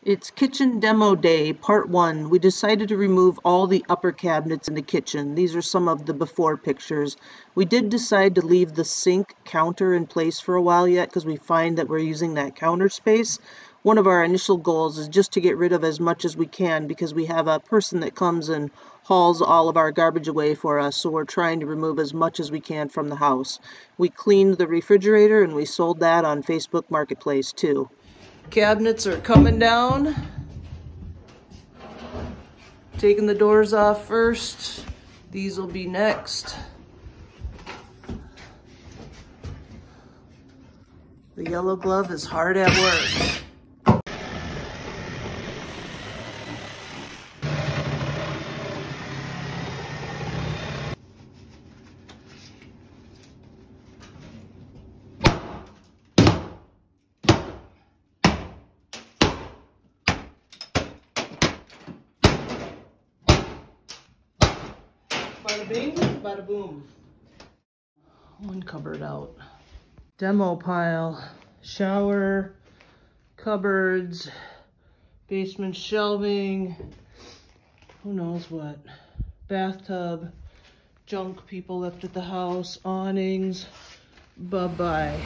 It's kitchen demo day, part 1. We decided to remove all the upper cabinets in the kitchen. These are some of the before pictures. We did decide to leave the sink counter in place for a while yet because we find that we're using that counter space. One of our initial goals is just to get rid of as much as we can because we have a person that comes and hauls all of our garbage away for us, so we're trying to remove as much as we can from the house. We cleaned the refrigerator and we sold that on Facebook Marketplace too. Cabinets are coming down. Taking the doors off first. These will be next. The yellow glove is hard at work. Bada bing, bada boom. One cupboard out. Demo pile, shower, cupboards, basement shelving, who knows what. Bathtub, junk people left at the house, awnings, bye-bye.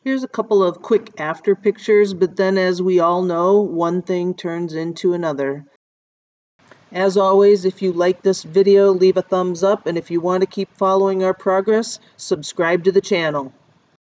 Here's a couple of quick after pictures, but then as we all know, one thing turns into another. As always, if you like this video, leave a thumbs up, and if you want to keep following our progress, subscribe to the channel.